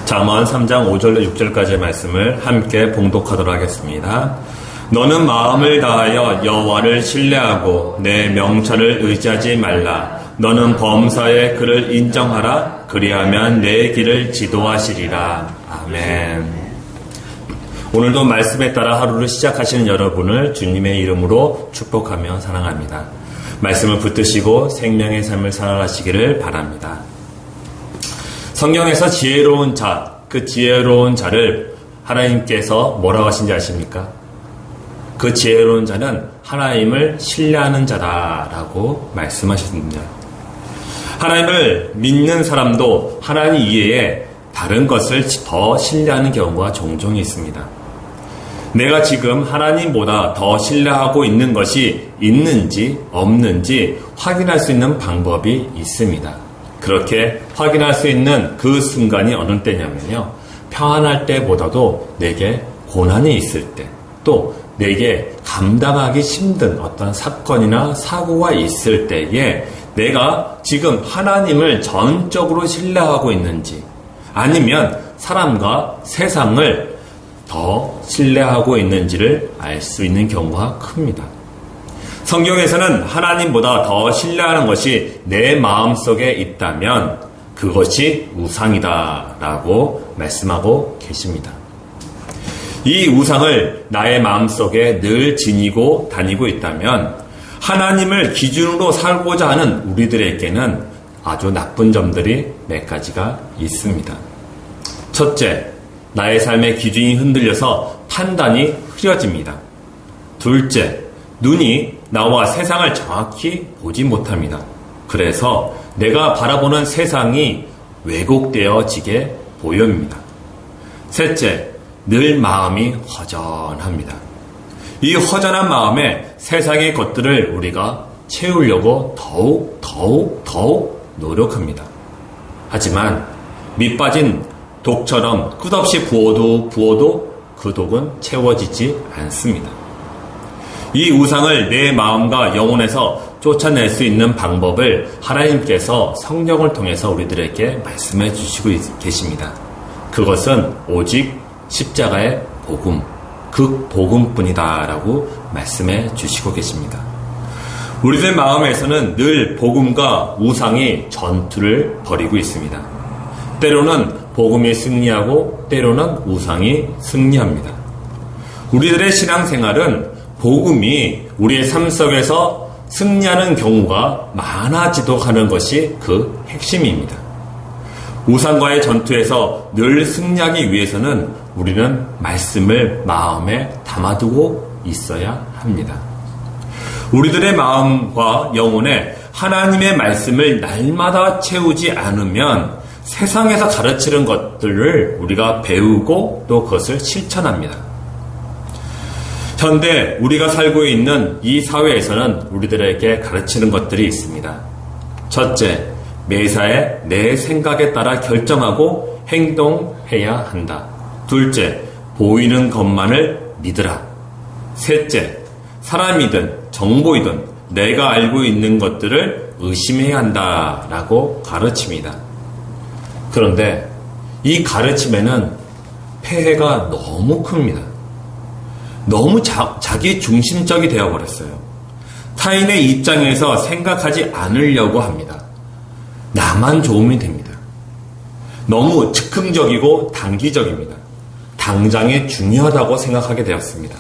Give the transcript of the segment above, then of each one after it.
잠언 3장 5절로 6절까지의 말씀을 함께 봉독하도록 하겠습니다. 너는 마음을 다하여 여호와를 신뢰하고 내 명철을 의지하지 말라. 너는 범사에 그를 인정하라. 그리하면 내 길을 지도하시리라. 아멘. 오늘도 말씀에 따라 하루를 시작하시는 여러분을 주님의 이름으로 축복하며 사랑합니다. 말씀을 붙드시고 생명의 삶을 살아가시기를 바랍니다. 성경에서 지혜로운 자, 그 지혜로운 자를 하나님께서 뭐라고 하신지 아십니까? 그 지혜로운 자는 하나님을 신뢰하는 자다라고 말씀하셨습니다. 하나님을 믿는 사람도 하나님 이외에 다른 것을 더 신뢰하는 경우가 종종 있습니다. 내가 지금 하나님보다 더 신뢰하고 있는 것이 있는지 없는지 확인할 수 있는 방법이 있습니다. 그렇게 확인할 수 있는 그 순간이 어느 때냐면요. 평안할 때보다도 내게 고난이 있을 때, 또 내게 감당하기 힘든 어떤 사건이나 사고가 있을 때에 내가 지금 하나님을 전적으로 신뢰하고 있는지, 아니면 사람과 세상을 더 신뢰하고 있는지를 알 수 있는 경우가 큽니다. 성경에서는 하나님보다 더 신뢰하는 것이 내 마음속에 있다면 그것이 우상이다 라고 말씀하고 계십니다. 이 우상을 나의 마음속에 늘 지니고 다니고 있다면 하나님을 기준으로 살고자 하는 우리들에게는 아주 나쁜 점들이 몇 가지가 있습니다. 첫째, 나의 삶의 기준이 흔들려서 판단이 흐려집니다. 둘째, 눈이 나와 세상을 정확히 보지 못합니다. 그래서 내가 바라보는 세상이 왜곡되어지게 보입니다. 셋째, 늘 마음이 허전합니다. 이 허전한 마음에 세상의 것들을 우리가 채우려고 더욱 노력합니다. 하지만 밑빠진 독처럼 끝없이 부어도 그 독은 채워지지 않습니다. 이 우상을 내 마음과 영혼에서 쫓아낼 수 있는 방법을 하나님께서 성령을 통해서 우리들에게 말씀해 주시고 계십니다. 그것은 오직 십자가의 복음, 그 복음뿐이다 라고 말씀해 주시고 계십니다. 우리들 마음에서는 늘 복음과 우상이 전투를 벌이고 있습니다. 때로는 복음이 승리하고 때로는 우상이 승리합니다. 우리들의 신앙생활은 복음이 우리의 삶 속에서 승리하는 경우가 많아지도록 하는 것이 그 핵심입니다. 우상과의 전투에서 늘 승리하기 위해서는 우리는 말씀을 마음에 담아두고 있어야 합니다. 우리들의 마음과 영혼에 하나님의 말씀을 날마다 채우지 않으면 세상에서 가르치는 것들을 우리가 배우고 또 그것을 실천합니다. 현대 우리가 살고 있는 이 사회에서는 우리들에게 가르치는 것들이 있습니다. 첫째, 매사에 내 생각에 따라 결정하고 행동해야 한다. 둘째, 보이는 것만을 믿으라. 셋째, 사람이든 정보이든 내가 알고 있는 것들을 의심해야 한다라고 가르칩니다. 그런데 이 가르침에는 폐해가 너무 큽니다. 너무 자기 중심적이 되어버렸어요. 타인의 입장에서 생각하지 않으려고 합니다. 나만 좋으면 됩니다. 너무 즉흥적이고 단기적입니다. 당장에 중요하다고 생각하게 되었습니다.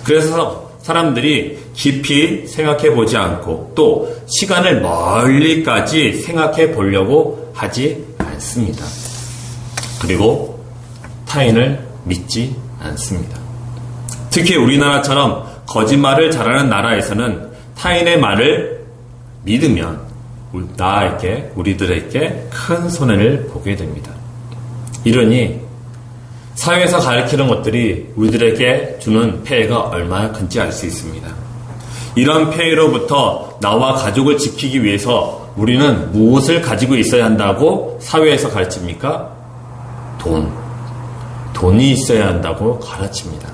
그래서 사람들이 깊이 생각해 보지 않고 또 시간을 멀리까지 생각해 보려고 하지 않습니다. 그리고 타인을 믿지 않습니다. 특히 우리나라처럼 거짓말을 잘하는 나라에서는 타인의 말을 믿으면 우리들에게 큰 손해를 보게 됩니다. 이러니 사회에서 가르치는 것들이 우리들에게 주는 폐해가 얼마나 큰지 알 수 있습니다. 이런 폐해로부터 나와 가족을 지키기 위해서 우리는 무엇을 가지고 있어야 한다고 사회에서 가르칩니까? 돈이 있어야 한다고 가르칩니다.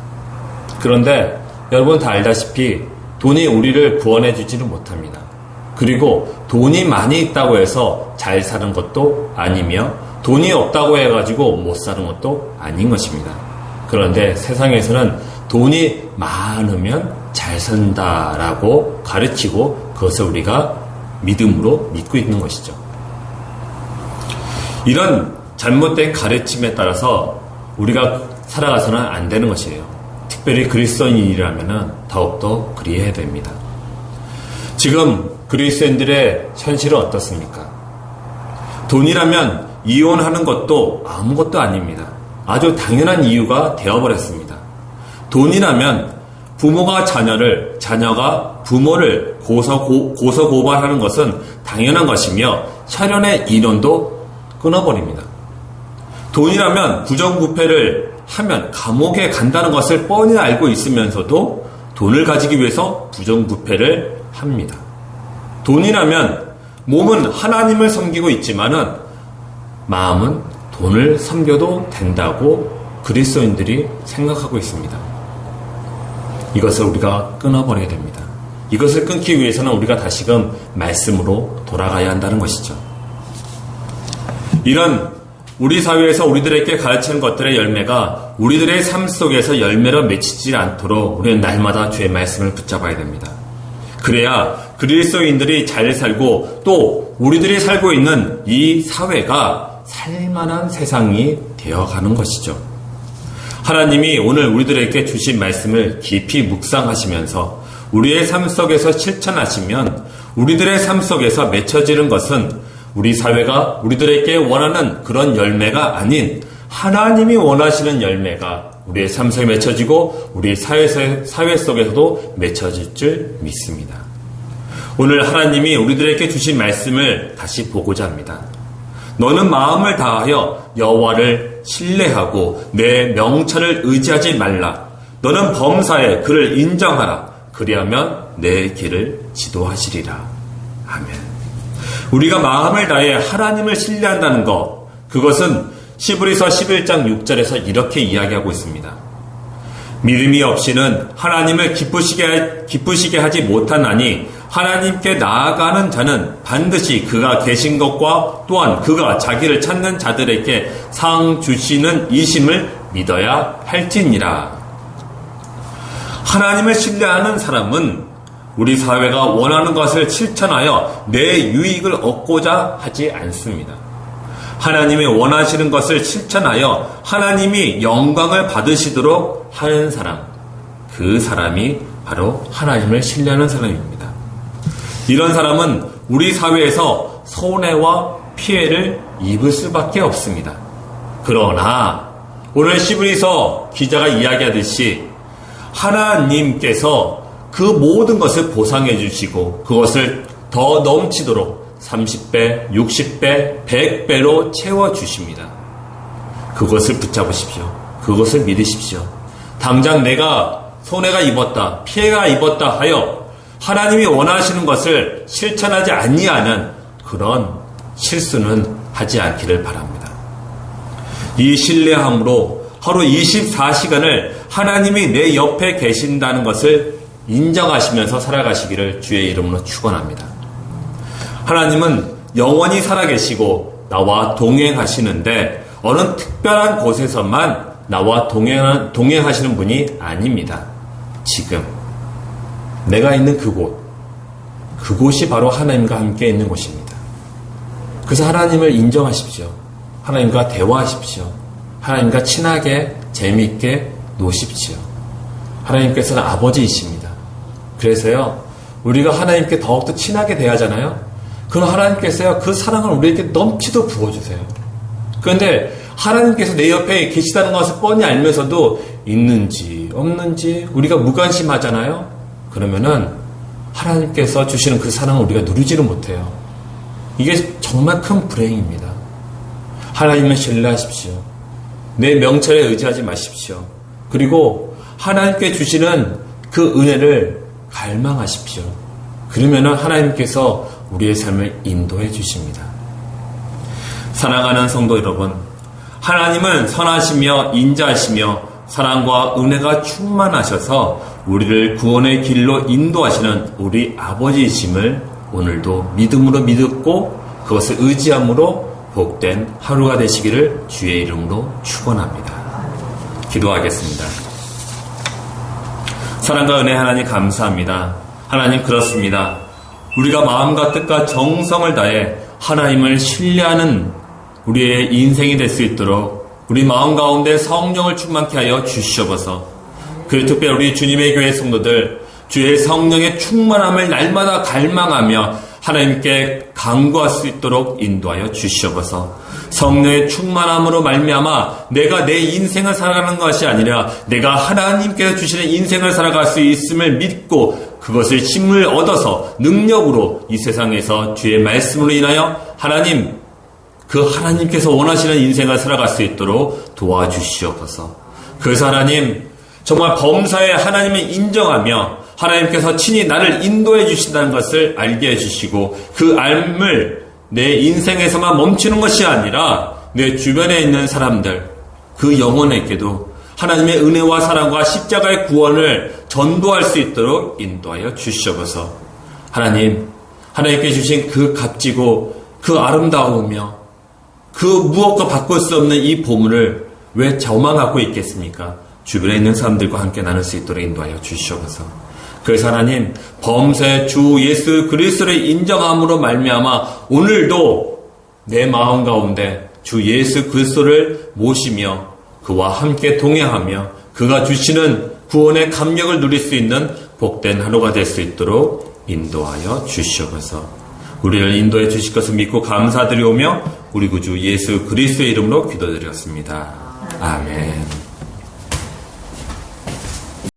그런데 여러분 다 알다시피 돈이 우리를 구원해 주지는 못합니다. 그리고 돈이 많이 있다고 해서 잘 사는 것도 아니며 돈이 없다고 해가지고 못 사는 것도 아닌 것입니다. 그런데 세상에서는 돈이 많으면 잘 산다라고 가르치고 그것을 우리가 믿음으로 믿고 있는 것이죠. 이런 잘못된 가르침에 따라서 우리가 살아가서는 안 되는 것이에요. 특별히 그리스도인이라면 더욱더 그리해야 됩니다. 지금 그리스도인들의 현실은 어떻습니까? 돈이라면 이혼하는 것도 아무것도 아닙니다. 아주 당연한 이유가 되어버렸습니다. 돈이라면 부모가 자녀를, 자녀가 부모를 고소고발하는 것은 당연한 것이며 혈연의 인연도 끊어버립니다. 돈이라면 부정부패를 하면 감옥에 간다는 것을 뻔히 알고 있으면서도 돈을 가지기 위해서 부정부패를 합니다. 돈이라면 몸은 하나님을 섬기고 있지만은 마음은 돈을 섬겨도 된다고 그리스도인들이 생각하고 있습니다. 이것을 우리가 끊어버려야 됩니다. 이것을 끊기 위해서는 우리가 다시금 말씀으로 돌아가야 한다는 것이죠. 이런 우리 사회에서 우리들에게 가르치는 것들의 열매가 우리들의 삶 속에서 열매로 맺히지 않도록 우리는 날마다 주의 말씀을 붙잡아야 됩니다. 그래야 그리스도인들이 잘 살고 또 우리들이 살고 있는 이 사회가 살만한 세상이 되어가는 것이죠. 하나님이 오늘 우리들에게 주신 말씀을 깊이 묵상하시면서 우리의 삶 속에서 실천하시면 우리들의 삶 속에서 맺혀지는 것은 우리 사회가 우리들에게 원하는 그런 열매가 아닌 하나님이 원하시는 열매가 우리의 삶 속에 맺혀지고 우리 사회 속에서도 맺혀질 줄 믿습니다. 오늘 하나님이 우리들에게 주신 말씀을 다시 보고자 합니다. 너는 마음을 다하여 여호와를 신뢰하고 내 명철을 의지하지 말라. 너는 범사에 그를 인정하라. 그리하면 내 길을 지도하시리라. 아멘. 우리가 마음을 다해 하나님을 신뢰한다는 것, 그것은 시브리서 11장 6절에서 이렇게 이야기하고 있습니다. 믿음이 없이는 하나님을 기쁘시게 하지 못하나니 하나님께 나아가는 자는 반드시 그가 계신 것과 또한 그가 자기를 찾는 자들에게 상 주시는 이심을 믿어야 할지니라. 하나님을 신뢰하는 사람은 우리 사회가 원하는 것을 실천하여 내 유익을 얻고자 하지 않습니다. 하나님이 원하시는 것을 실천하여 하나님이 영광을 받으시도록 하는 사람, 그 사람이 바로 하나님을 신뢰하는 사람입니다. 이런 사람은 우리 사회에서 손해와 피해를 입을 수밖에 없습니다. 그러나 오늘 시브리서 기자가 이야기하듯이 하나님께서 그 모든 것을 보상해 주시고 그것을 더 넘치도록 30배, 60배, 100배로 채워주십니다. 그것을 붙잡으십시오. 그것을 믿으십시오. 당장 내가 손해가 입었다, 피해가 입었다 하여 하나님이 원하시는 것을 실천하지 아니하는 그런 실수는 하지 않기를 바랍니다. 이 신뢰함으로 하루 24시간을 하나님이 내 옆에 계신다는 것을 인정하시면서 살아가시기를 주의 이름으로 축원합니다. 하나님은 영원히 살아계시고 나와 동행하시는데 어느 특별한 곳에서만 나와 동행하시는 분이 아닙니다. 지금 내가 있는 그곳이 바로 하나님과 함께 있는 곳입니다. 그래서 하나님을 인정하십시오. 하나님과 대화하십시오. 하나님과 친하게 재미있게 노십시오. 하나님께서는 아버지이십니다. 그래서요, 우리가 하나님께 더욱더 친하게 대하잖아요. 그럼 하나님께서요, 그 사랑을 우리에게 넘치도록 부어주세요. 그런데 하나님께서 내 옆에 계시다는 것을 뻔히 알면서도 있는지 없는지 우리가 무관심하잖아요. 그러면은 하나님께서 주시는 그 사랑을 우리가 누리지를 못해요. 이게 정말 큰 불행입니다. 하나님을 신뢰하십시오. 내 명철에 의지하지 마십시오. 그리고 하나님께 주시는 그 은혜를 갈망하십시오. 그러면은 하나님께서 우리의 삶을 인도해 주십니다. 사랑하는 성도 여러분, 하나님은 선하시며 인자하시며 사랑과 은혜가 충만하셔서 우리를 구원의 길로 인도하시는 우리 아버지이심을 오늘도 믿음으로 믿고 그것을 의지함으로 복된 하루가 되시기를 주의 이름으로 축원합니다. 기도하겠습니다. 사랑과 은혜 하나님 감사합니다. 하나님 그렇습니다. 우리가 마음과 뜻과 정성을 다해 하나님을 신뢰하는 우리의 인생이 될 수 있도록 우리 마음 가운데 성령을 충만케 하여 주시옵소서. 그 특별히 우리 주님의 교회 성도들 주의 성령의 충만함을 날마다 갈망하며 하나님께 간구할 수 있도록 인도하여 주시옵소서. 성령의 충만함으로 말미암아 내가 내 인생을 살아가는 것이 아니라 내가 하나님께서 주시는 인생을 살아갈 수 있음을 믿고 그것을 힘을 얻어서 능력으로 이 세상에서 주의 말씀으로 인하여 하나님 그 하나님께서 원하시는 인생을 살아갈 수 있도록 도와주시옵소서. 그래서 하나님 정말 범사에 하나님을 인정하며 하나님께서 친히 나를 인도해 주신다는 것을 알게 해주시고 그 알을 내 인생에서만 멈추는 것이 아니라 내 주변에 있는 사람들 그 영혼에게도 하나님의 은혜와 사랑과 십자가의 구원을 전도할 수 있도록 인도하여 주시옵소서. 하나님께 주신 그 값지고 그 아름다우며 그 무엇과 바꿀 수 없는 이 보물을 왜 저만 갖고 있겠습니까? 주변에 있는 사람들과 함께 나눌 수 있도록 인도하여 주시옵소서. 그래서 하나님 범사의 주 예수 그리스도를 인정함으로 말미암아 오늘도 내 마음 가운데 주 예수 그리스도를 모시며 그와 함께 동행하며 그가 주시는 구원의 감격을 누릴 수 있는 복된 하루가 될 수 있도록 인도하여 주시옵소서. 우리를 인도해 주실 것을 믿고 감사드리오며 우리 구주 예수 그리스도의 이름으로 기도드렸습니다. 아멘.